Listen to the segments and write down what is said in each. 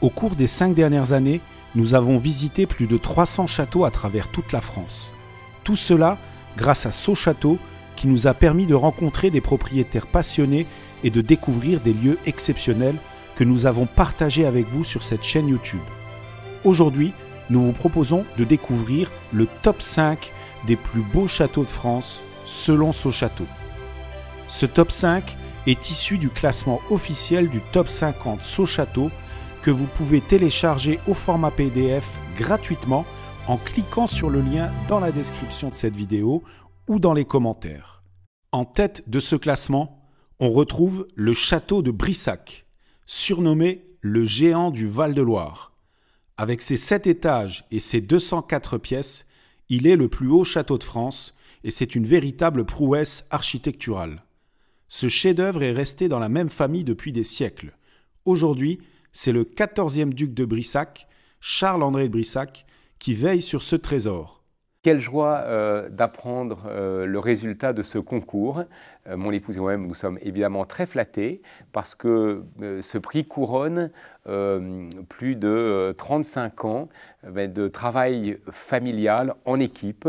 Au cours des 5 dernières années, nous avons visité plus de 300 châteaux à travers toute la France. Tout cela grâce à Sochâteau, qui nous a permis de rencontrer des propriétaires passionnés et de découvrir des lieux exceptionnels que nous avons partagés avec vous sur cette chaîne YouTube. Aujourd'hui, nous vous proposons de découvrir le top 5 des plus beaux châteaux de France selon Sochâteau. Ce top 5 est issu du classement officiel du top 50 Sochâteau que vous pouvez télécharger au format PDF gratuitement en cliquant sur le lien dans la description de cette vidéo ou dans les commentaires. En tête de ce classement, on retrouve le château de Brissac, surnommé le géant du Val-de-Loire. Avec ses 7 étages et ses 204 pièces, il est le plus haut château de France et c'est une véritable prouesse architecturale. Ce chef-d'œuvre est resté dans la même famille depuis des siècles. Aujourd'hui, c'est le 14e duc de Brissac, Charles-André de Brissac, qui veille sur ce trésor. Quelle joie d'apprendre le résultat de ce concours. Mon épouse et moi-même, nous sommes évidemment très flattés parce que ce prix couronne plus de 35 ans de travail familial en équipe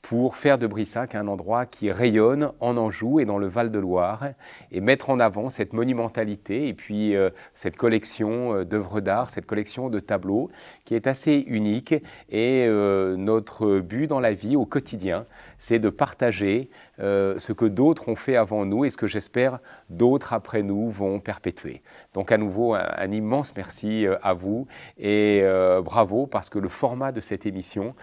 pour faire de Brissac un endroit qui rayonne en Anjou et dans le Val-de-Loire et mettre en avant cette monumentalité et puis cette collection d'œuvres d'art, cette collection de tableaux qui est assez unique. Et notre but dans la vie au quotidien, c'est de partager ce que d'autres ont fait avant nous et ce que j'espère d'autres après nous vont perpétuer. Donc à nouveau, un immense merci à vous et bravo parce que le format de cette émission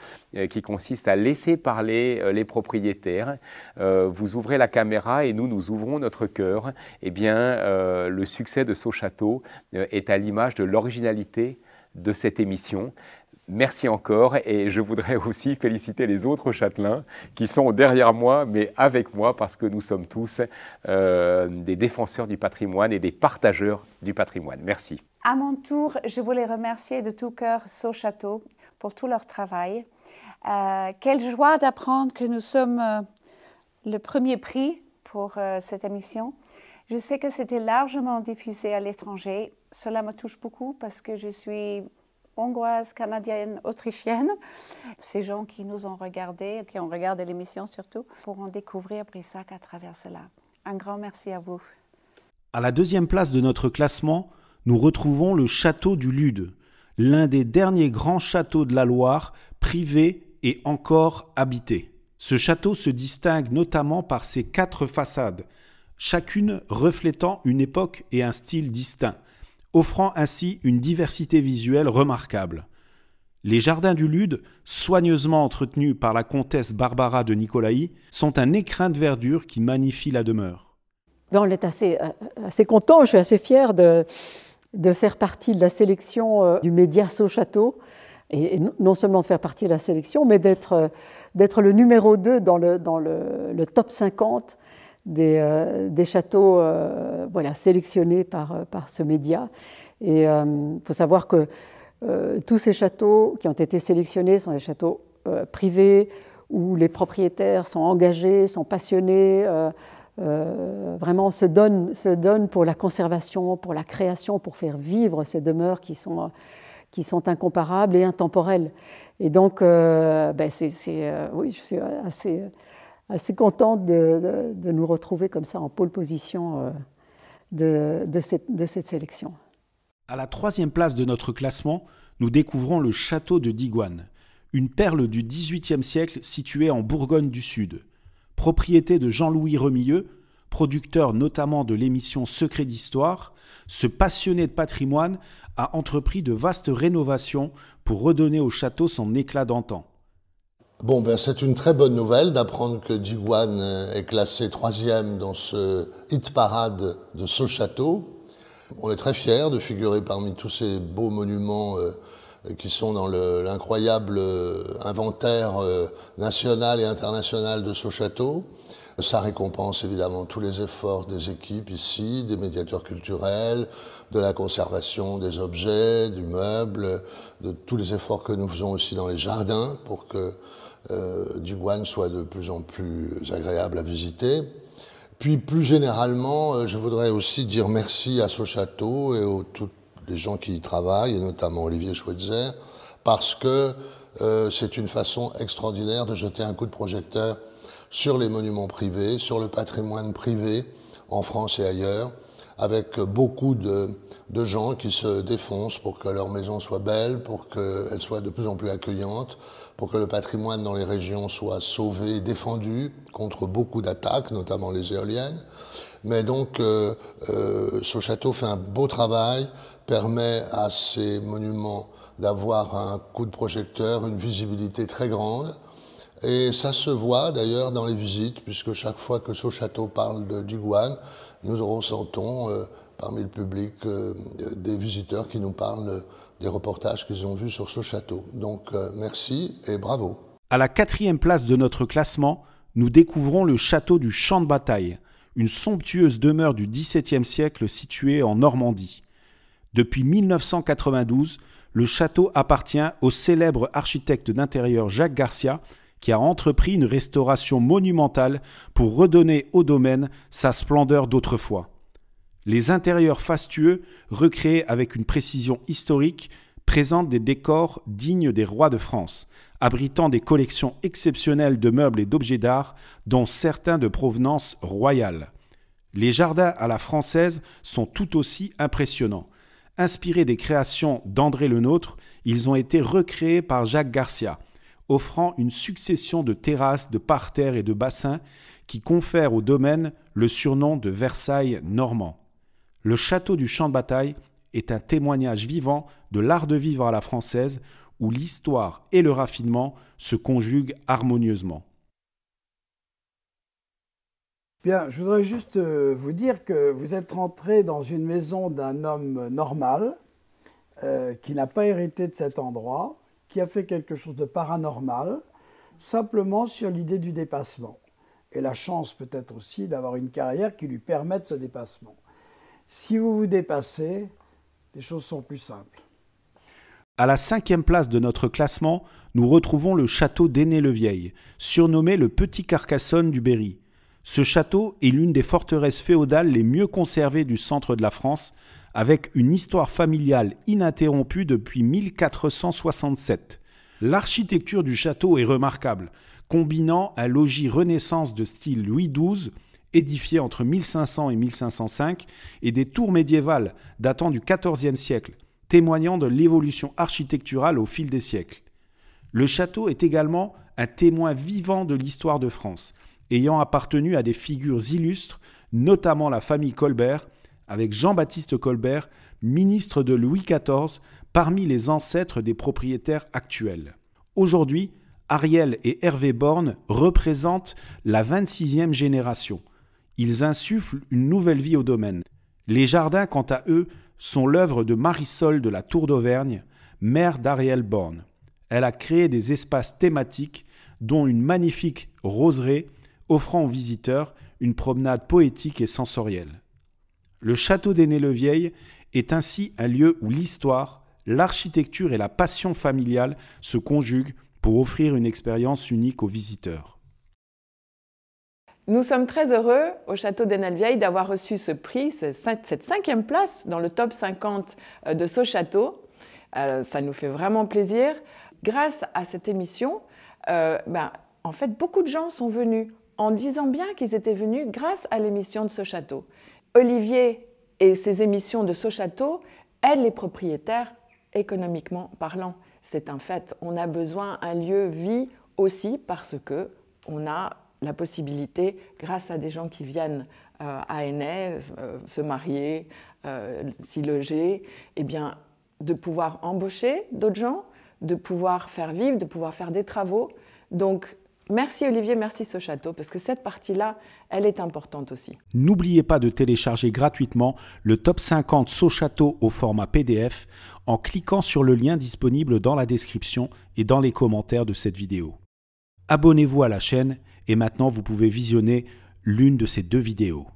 qui consiste à laisser parler les propriétaires, vous ouvrez la caméra et nous ouvrons notre cœur, eh bien le succès de Sochâteau est à l'image de l'originalité de cette émission. Merci encore et je voudrais aussi féliciter les autres châtelains qui sont derrière moi mais avec moi parce que nous sommes tous des défenseurs du patrimoine et des partageurs du patrimoine. Merci. À mon tour, je voulais remercier de tout cœur Sochâteau pour tout leur travail. Quelle joie d'apprendre que nous sommes le premier prix pour cette émission. Je sais que c'était largement diffusé à l'étranger. Cela me touche beaucoup parce que je suis hongroise, canadienne, autrichienne. Ces gens qui nous ont regardés, qui ont regardé l'émission surtout, pourront découvrir Brissac à travers cela. Un grand merci à vous. À la 2e place de notre classement, nous retrouvons le château du Lude, l'un des derniers grands châteaux de la Loire, privé et encore habité. Ce château se distingue notamment par ses 4 façades, chacune reflétant une époque et un style distincts, offrant ainsi une diversité visuelle remarquable. Les jardins du Lude, soigneusement entretenus par la comtesse Barbara de Nicolaï, sont un écrin de verdure qui magnifie la demeure. On est assez content, je suis assez fière de faire partie de la sélection du média Sochâteau, et non seulement de faire partie de la sélection, mais d'être le numéro 2 dans le top 50 des châteaux sélectionnés par ce média. Et il faut savoir que tous ces châteaux qui ont été sélectionnés sont des châteaux privés où les propriétaires sont engagés, sont passionnés, vraiment se donnent pour la conservation, pour la création, pour faire vivre ces demeures qui sont incomparables et intemporelles. Et donc, oui, je suis assez contente de nous retrouver comme ça en pole position de cette sélection. À la 3e place de notre classement, nous découvrons le château de Digoine, une perle du XVIIIe siècle située en Bourgogne du Sud. Propriété de Jean-Louis Remilleux, producteur notamment de l'émission Secrets d'Histoire, ce passionné de patrimoine a entrepris de vastes rénovations pour redonner au château son éclat d'antan. Bon, c'est une très bonne nouvelle d'apprendre que Digoine est classé 3e dans ce hit parade de Sochâteau. On est très fiers de figurer parmi tous ces beaux monuments qui sont dans l'incroyable inventaire national et international de Sochâteau. Ça récompense évidemment tous les efforts des équipes ici, des médiateurs culturels, de la conservation des objets, du meuble, de tous les efforts que nous faisons aussi dans les jardins pour que Digoine soit de plus en plus agréable à visiter. Puis plus généralement, je voudrais aussi dire merci à Sochâteau et aux toutes les gens qui y travaillent, et notamment Olivier Schweitzer, parce que c'est une façon extraordinaire de jeter un coup de projecteur sur les monuments privés, sur le patrimoine privé en France et ailleurs, avec beaucoup de gens qui se défoncent pour que leur maison soit belle, pour qu'elle soit de plus en plus accueillante, pour que le patrimoine dans les régions soit sauvé et défendu contre beaucoup d'attaques, notamment les éoliennes. Mais donc, Sochâteau fait un beau travail, permet à ces monuments d'avoir un coup de projecteur, une visibilité très grande. Et ça se voit d'ailleurs dans les visites, puisque chaque fois que Sochâteau parle de Digoine, nous ressentons parmi le public des visiteurs qui nous parlent des reportages qu'ils ont vus sur Sochâteau. Donc merci et bravo. À la 4e place de notre classement, nous découvrons le château du Champ de Bataille, une somptueuse demeure du XVIIe siècle située en Normandie. Depuis 1992, le château appartient au célèbre architecte d'intérieur Jacques Garcia, qui a entrepris une restauration monumentale pour redonner au domaine sa splendeur d'autrefois. Les intérieurs fastueux, recréés avec une précision historique, présentent des décors dignes des rois de France, abritant des collections exceptionnelles de meubles et d'objets d'art, dont certains de provenance royale. Les jardins à la française sont tout aussi impressionnants. Inspirés des créations d'André Le Nôtre, ils ont été recréés par Jacques Garcia, offrant une succession de terrasses, de parterres et de bassins qui confèrent au domaine le surnom de Versailles normand. Le château du Champ de Bataille est un témoignage vivant de l'art de vivre à la française où l'histoire et le raffinement se conjuguent harmonieusement. Bien, je voudrais juste vous dire que vous êtes rentré dans une maison d'un homme normal qui n'a pas hérité de cet endroit, qui a fait quelque chose de paranormal, simplement sur l'idée du dépassement. Et la chance peut-être aussi d'avoir une carrière qui lui permette ce dépassement. Si vous vous dépassez, les choses sont plus simples. À la 5e place de notre classement, nous retrouvons le château d'Ainay-le-Vieil, surnommé le Petit Carcassonne du Berry. Ce château est l'une des forteresses féodales les mieux conservées du centre de la France, avec une histoire familiale ininterrompue depuis 1467. L'architecture du château est remarquable, combinant un logis Renaissance de style Louis XII, édifié entre 1500 et 1505, et des tours médiévales datant du XIVe siècle, témoignant de l'évolution architecturale au fil des siècles. Le château est également un témoin vivant de l'histoire de France, ayant appartenu à des figures illustres, notamment la famille Colbert, avec Jean-Baptiste Colbert, ministre de Louis XIV, parmi les ancêtres des propriétaires actuels. Aujourd'hui, Ariel et Hervé Borne représentent la 26e génération. Ils insufflent une nouvelle vie au domaine. Les jardins, quant à eux, sont l'œuvre de Marisol de la Tour d'Auvergne, mère d'Ariel Borne. Elle a créé des espaces thématiques, dont une magnifique roseraie, offrant aux visiteurs une promenade poétique et sensorielle. Le château d'Ainay-le-Vieil est ainsi un lieu où l'histoire, l'architecture et la passion familiale se conjuguent pour offrir une expérience unique aux visiteurs. Nous sommes très heureux au château d'Ainay-le-Vieil d'avoir reçu ce prix, cette 5e place dans le top 50 de Sochâteau. Ça nous fait vraiment plaisir. Grâce à cette émission, en fait, beaucoup de gens sont venus en disant bien qu'ils étaient venus grâce à l'émission de Sochâteau. Olivier et ses émissions de Sochâteau aident les propriétaires économiquement parlant. C'est un fait. On a besoin d'un lieu-vie aussi parce qu'on a la possibilité, grâce à des gens qui viennent à Ainay, se marier, s'y loger, eh bien, de pouvoir embaucher d'autres gens, de pouvoir faire vivre, de pouvoir faire des travaux. Donc, merci Olivier, merci Sochâteau, parce que cette partie-là, elle est importante aussi. N'oubliez pas de télécharger gratuitement le top 50 Sochâteau au format PDF en cliquant sur le lien disponible dans la description et dans les commentaires de cette vidéo. Abonnez-vous à la chaîne et maintenant vous pouvez visionner l'une de ces 2 vidéos.